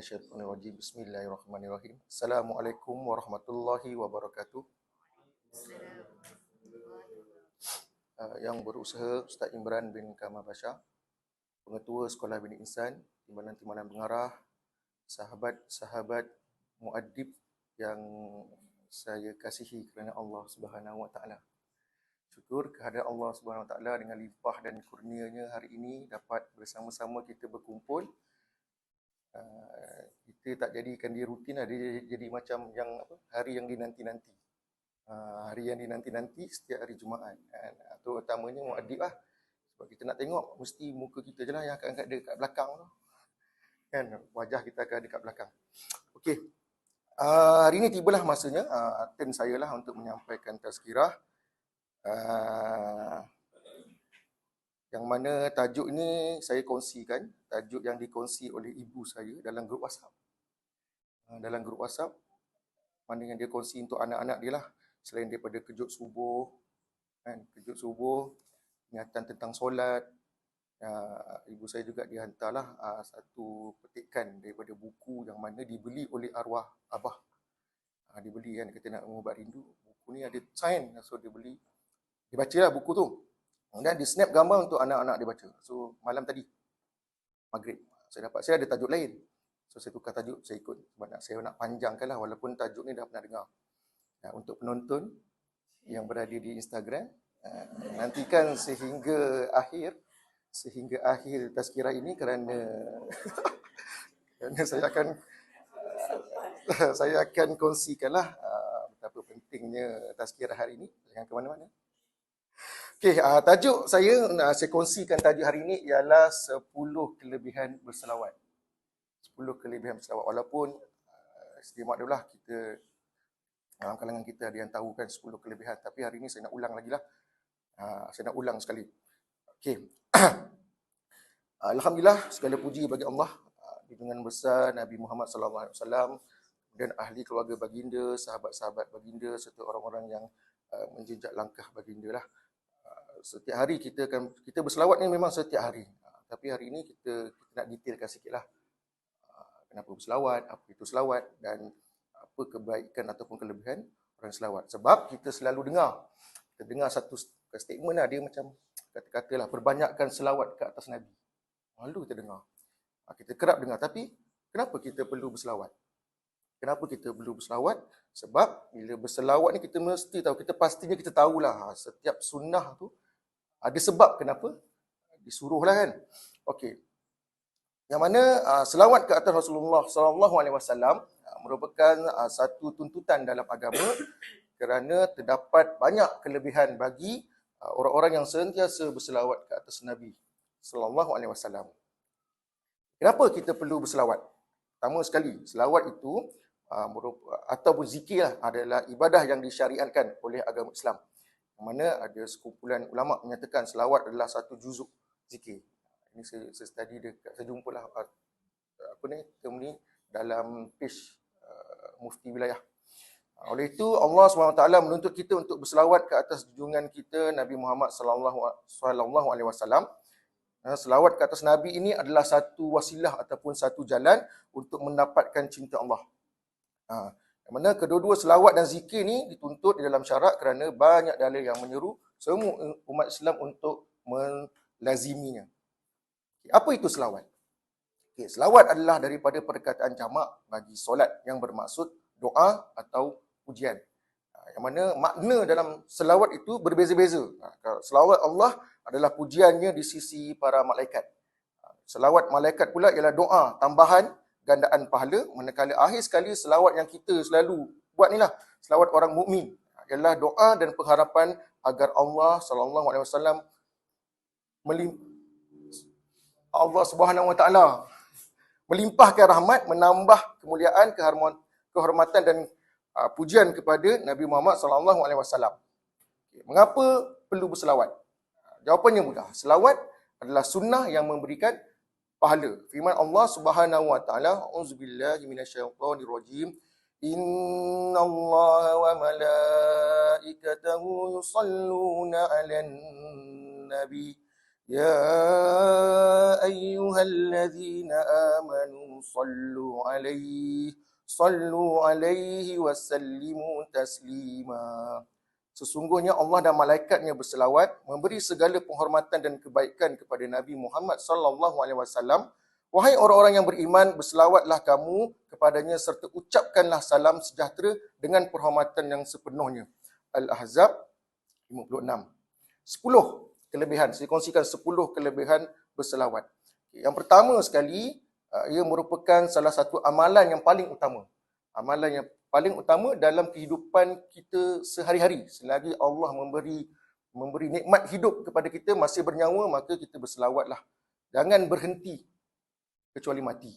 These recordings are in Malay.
minasyaitonir rajim. Bismillahirrahmanirrahim. Assalamualaikum warahmatullahi wabarakatuh. Yang berusaha Ustaz Imran bin Kamal Bashar, Pengetua Sekolah Bini Insan, Timbalan-timbalan pengarah, sahabat-sahabat muaddib yang saya kasihi kerana Allah Subhanahu Wa Taala. Syukur kehadirat Allah Subhanahu Wa Taala dengan limpah dan kurnianya hari ini dapat bersama-sama kita berkumpul. Kita tak jadikan dia rutin lah, dia jadi macam yang hari yang dinanti-nanti. Hari yang dinanti-nanti setiap hari Jumaat. Terutamanya muaddib lah. Sebab kita nak tengok, mesti muka kita je lah yang akan ada kat belakang tu. Kan, wajah kita akan ada kat belakang. Okey. Hari ini tibalah masanya turn saya lah untuk menyampaikan tazkirah. Yang mana tajuk ini saya kongsikan, tajuk yang dikongsi oleh ibu saya dalam grup WhatsApp. Dalam grup WhatsApp, mana yang dia kongsi untuk anak-anak dia lah. Selain daripada kejut subuh, kan, kejut subuh, ingatan tentang solat. Ibu saya juga dihantarlah satu petikan daripada buku yang mana dibeli oleh arwah abah. Dibeli kan, kita nak mengubat rindu. Buku ni ada sign, so dia beli. Dia bacalah buku tu. Dan dia snap gambar untuk anak-anak dia baca. So malam tadi, maghrib, saya ada tajuk lain. So saya tukar tajuk, saya ikut. Sebab saya nak panjangkan lah, walaupun tajuk ni dah pernah dengar. Untuk penonton yang berada di Instagram, nantikan sehingga akhir tazkirah ini kerana saya akan kongsikanlah betapa pentingnya tazkirah hari ini. Jangan ke mana-mana. Okey, tajuk saya kongsikan tajuk hari ini ialah 10 kelebihan berselawat. 10 kelebihan berselawat. Walaupun sedikit maklumlah kita dalam kalangan kita ada yang tahu kan 10 kelebihan, tapi hari ini saya nak ulang lagi lah. Saya nak ulang sekali. Okey. Alhamdulillah, segala puji bagi Allah, junjungan besar Nabi Muhammad sallallahu alaihi wasallam dan ahli keluarga baginda, sahabat-sahabat baginda serta orang-orang yang menjejak langkah baginda lah. Setiap hari kita berselawat ni memang setiap hari. Tapi hari ini kita nak detailkan sikitlah. Kenapa berselawat, apa itu selawat dan apa kebaikan ataupun kelebihan orang selawat. Sebab kita selalu dengar satu statement lah, dia macam kata-katalah perbanyakkan selawat ke atas Nabi. Lalu kita dengar. Kita kerap dengar, tapi kenapa kita perlu berselawat? Kenapa kita perlu berselawat? Sebab bila berselawat ni kita mesti tahu, pastinya kita tahulah setiap sunnah tu ada sebab kenapa disuruhlah kan. Okey. Yang mana selawat ke atas Rasulullah sallallahu alaihi wasallam merupakan satu tuntutan dalam agama kerana terdapat banyak kelebihan bagi orang-orang yang sentiasa berselawat ke atas Nabi sallallahu alaihi wasallam. Kenapa kita perlu berselawat? Pertama sekali, selawat itu ataupun zikir adalah ibadah yang disyariatkan oleh agama Islam. Yang mana ada sekumpulan ulama menyatakan selawat adalah satu juzuk zikir. Ini saya study dekat, saya jumpalah term ni dalam page mufti wilayah. Oleh itu Allah SWT menuntut kita untuk berselawat ke atas junjungan kita Nabi Muhammad sallallahu alaihi wasallam. Selawat ke atas Nabi ini adalah satu wasilah ataupun satu jalan untuk mendapatkan cinta Allah. Yang mana kedua-dua selawat dan zikir ni dituntut di dalam syarak kerana banyak dalil yang menyeru semua umat Islam untuk melaziminya. Apa itu selawat? Selawat adalah daripada perkataan jamak bagi solat yang bermaksud doa atau pujian. Yang mana makna dalam selawat itu berbeza-beza. Selawat Allah adalah pujiannya di sisi para malaikat. Selawat malaikat pula ialah doa tambahan gandaan pahala, manakala akhir sekali selawat yang kita selalu buat ni lah, selawat orang mukmin ialah doa dan pengharapan agar Allah sallallahu alaihi wasallam Allah Subhanahu wa taala melimpahkan rahmat, menambah kemuliaan, kehormatan dan pujian kepada Nabi Muhammad sallallahu alaihi wasallam. Mengapa perlu berselawat? Jawapannya mudah. Selawat adalah sunnah yang memberikan pahala. Firman Allah Subhanahu wa taala, auzubillahi minasyaitonirrajim. Innallaha wa malaikatahu yusalluna 'alan nabi يا أيها الذين آمنوا صلوا عليه وسلموا تسليما. Sesungguhnya Allah dan malaikatnya berselawat, memberi segala penghormatan dan kebaikan kepada Nabi Muhammad sallallahu alaihi wasallam. Wahai orang-orang yang beriman, berselawatlah kamu kepadanya serta ucapkanlah salam sejahtera dengan penghormatan yang sepenuhnya. Al-Ahzab 56. 10 kelebihan. Saya kongsikan 10 kelebihan berselawat. Yang pertama sekali, ia merupakan salah satu amalan yang paling utama. Amalan yang paling utama dalam kehidupan kita sehari-hari. Selagi Allah memberi nikmat hidup kepada kita, masih bernyawa, maka kita berselawatlah. Jangan berhenti kecuali mati.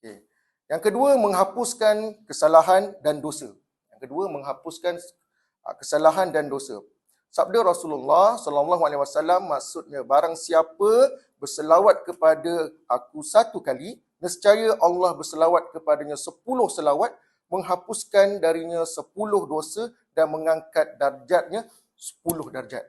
Okay. Yang kedua, menghapuskan kesalahan dan dosa. Kesalahan dan dosa. Sabda Rasulullah sallallahu alaihi wasallam, maksudnya barang siapa berselawat kepada aku satu kali, nescaya Allah berselawat kepadanya 10 selawat, menghapuskan darinya 10 dosa dan mengangkat darjatnya 10 darjat.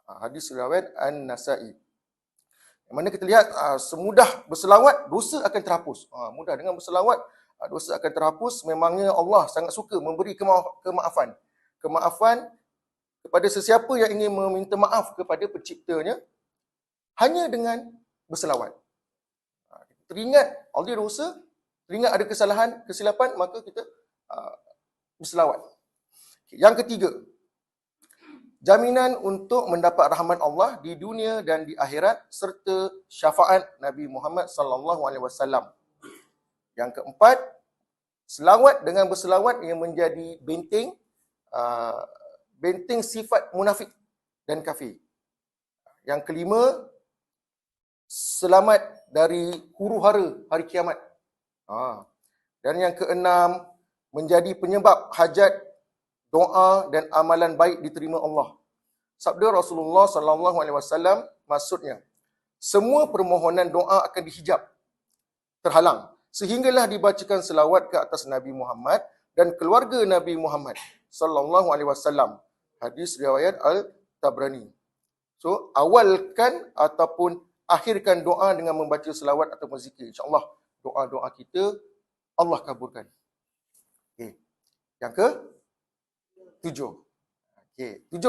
Hadis riwayat An-Nasa'i. Yang mana kita lihat semudah berselawat, dosa akan terhapus. Mudah dengan berselawat, dosa akan terhapus. Memangnya Allah sangat suka memberi kemaafan. Kemaafan kepada sesiapa yang ingin meminta maaf kepada penciptanya hanya dengan berselawat. Teringat ada dosa, teringat ada kesalahan, kesilapan, maka kita berselawat. Yang ketiga, jaminan untuk mendapat rahmat Allah di dunia dan di akhirat serta syafaat Nabi Muhammad sallallahu alaihi wasallam. Yang keempat, selawat dengan berselawat yang menjadi benteng sifat munafik dan kafir. Yang kelima, selamat dari huru-hara hari kiamat. Dan yang keenam, menjadi penyebab hajat, doa dan amalan baik diterima Allah. Sabda Rasulullah sallallahu alaihi wasallam, maksudnya semua permohonan doa akan dihijab, terhalang, sehinggalah dibacakan selawat ke atas Nabi Muhammad dan keluarga Nabi Muhammad sallallahu alaihi wasallam. Hadis riwayat Al-Tabrani. So, awalkan ataupun akhirkan doa dengan membaca selawat atau zikir. InsyaAllah, doa-doa kita Allah kabulkan. Okay. Yang ke-7. Okay. 7.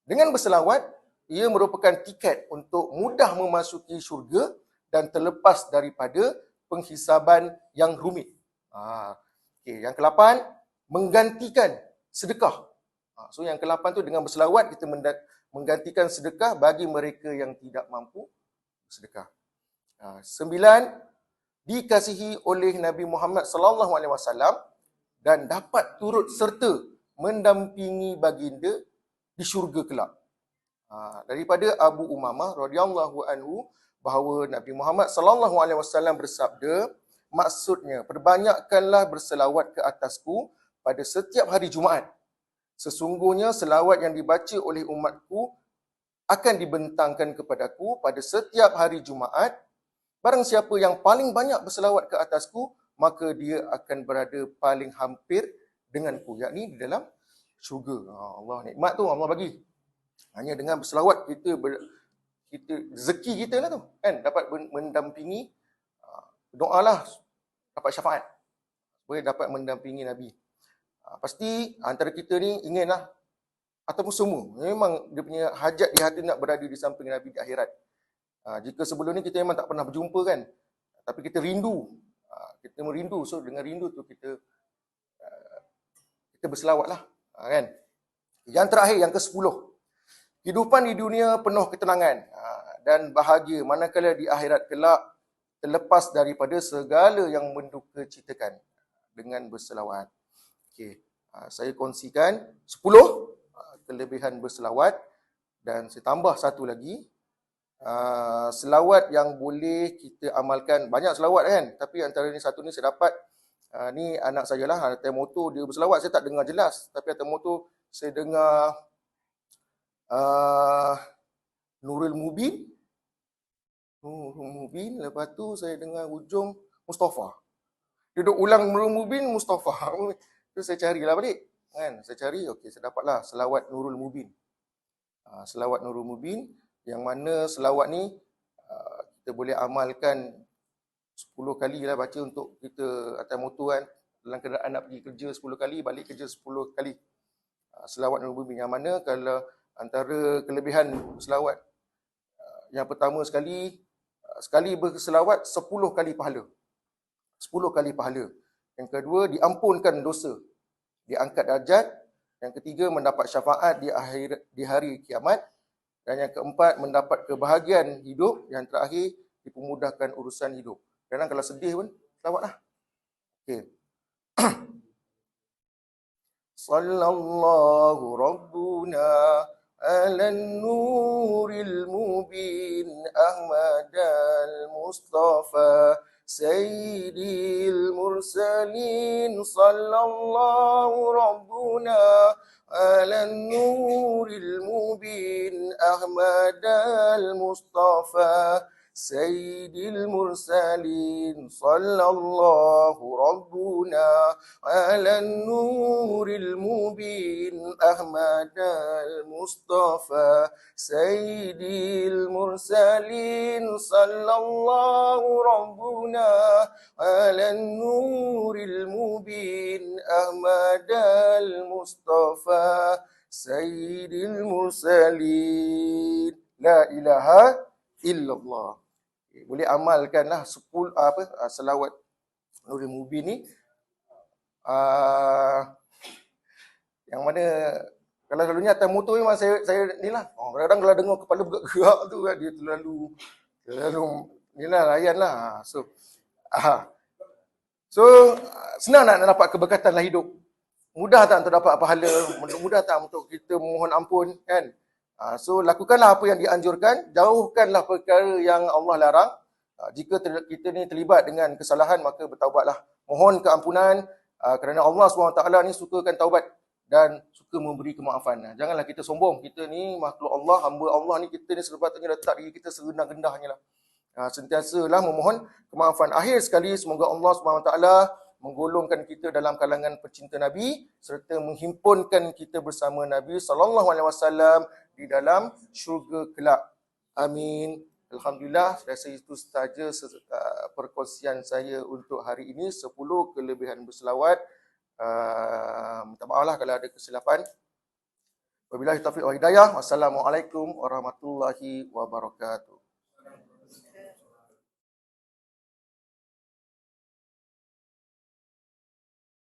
Dengan berselawat, ia merupakan tiket untuk mudah memasuki syurga dan terlepas daripada penghisaban yang rumit. Okay. Yang ke-8, menggantikan sedekah. So yang ke-8 tu, dengan berselawat kita menggantikan sedekah bagi mereka yang tidak mampu sedekah. 9, dikasihi oleh Nabi Muhammad sallallahu alaihi wasallam dan dapat turut serta mendampingi baginda di syurga kelak. Daripada Abu Umamah radhiyallahu anhu bahawa Nabi Muhammad sallallahu alaihi wasallam bersabda, maksudnya, perbanyakkanlah berselawat ke atasku pada setiap hari Jumaat. Sesungguhnya selawat yang dibaca oleh umatku akan dibentangkan kepadaku pada setiap hari Jumaat. Barang siapa yang paling banyak berselawat ke atasku, maka dia akan berada paling hampir denganku, yakni di dalam syurga. Allah nikmat tu Allah bagi. Hanya dengan berselawat kita rezeki kita lah tu, kan, dapat mendampingi, doalah dapat syafaat, boleh dapat mendampingi Nabi. Pasti antara kita ni inginlah, ataupun semua, memang dia punya hajat di hati nak berada di samping Nabi di akhirat. Jika sebelum ni kita memang tak pernah berjumpa kan, tapi kita rindu, kita merindu. So dengan rindu tu kita berselawat lah, kan. Yang terakhir, yang ke-10, kehidupan di dunia penuh ketenangan dan bahagia, manakala di akhirat kelak terlepas daripada segala yang menduka citakan dengan berselawat. Okay. Saya kongsikan 10 kelebihan berselawat dan saya tambah satu lagi. Selawat yang boleh kita amalkan, banyak selawat kan, tapi antara ni satu ni saya dapat, ni anak saya lah, atas motor dia berselawat, saya tak dengar jelas, tapi atas motor saya dengar Nurul Mubin, lepas tu saya dengar hujung Mustafa. Dia duk ulang Nurul Mubin, Mustafa. Tu saya carilah balik, kan. Saya cari, okey, saya dapatlah selawat Nurul Mubin. Selawat Nurul Mubin yang mana selawat ni kita boleh amalkan 10 kali lah baca untuk kita atas motor kan. Dalam kenderaan nak pergi kerja 10 kali, balik kerja 10 kali. Selawat Nurul Mubin. Yang mana kalau antara kelebihan selawat, yang pertama sekali berselawat 10 kali pahala. 10 kali pahala. Yang kedua, diampunkan dosa, diangkat darjat. Yang ketiga, mendapat syafaat di hari kiamat. Dan yang keempat, mendapat kebahagiaan hidup. Yang terakhir, dipermudahkan urusan hidup. Kadang kalau sedih pun, selawatlah. Okey. Sallallahu Rabbuna ala nuril mubin Ahmad al-Mustafa Sayyidil Mursalin. Sallallahu Rabbuna ala nuril mubin Ahmad al-Mustafa Sayyidil Mursalin. Sallallahu Rabbuna ala nuril mubin Ahmad al-Mustafa Sayyidil Mursalin. Sallallahu Rabbuna ala nuril mubin Ahmad al-Mustafa Sayyidil Mursalin. La ilaha illallah. Boleh amalkanlah 10 selawat Nurul Mubin ni. Yang mana kalau selalunya atas motor memang saya ni lah. Kadang-kadang kalau dengar kepala bergerak tu kan, dia terlalu ni lah, layan lah. So senang nak dapat keberkatan dalam hidup. Mudah tak untuk dapat pahala, mudah tak untuk kita mohon ampun kan. So lakukanlah apa yang dianjurkan, jauhkanlah perkara yang Allah larang. Jika kita ni terlibat dengan kesalahan, maka bertaubatlah. Mohon keampunan kerana Allah SWT ni sukakan taubat dan suka memberi kemaafan. Janganlah kita sombong. Kita ni makhluk Allah, hamba Allah ni, kita ni sepatutnya letak diri kita serendah-rendahnya lah. Sentiasalah memohon kemaafan. Akhir sekali, semoga Allah SWT menggolongkan kita dalam kalangan pecinta Nabi serta menghimpunkan kita bersama Nabi SAW di dalam syurga kelak. Amin. Alhamdulillah, saya rasa itu sahaja perkongsian saya untuk hari ini. 10 kelebihan berselawat. Minta maaflah kalau ada kesilapan. Wabillahi taufiq wal hidayah. Wassalamualaikum warahmatullahi wabarakatuh.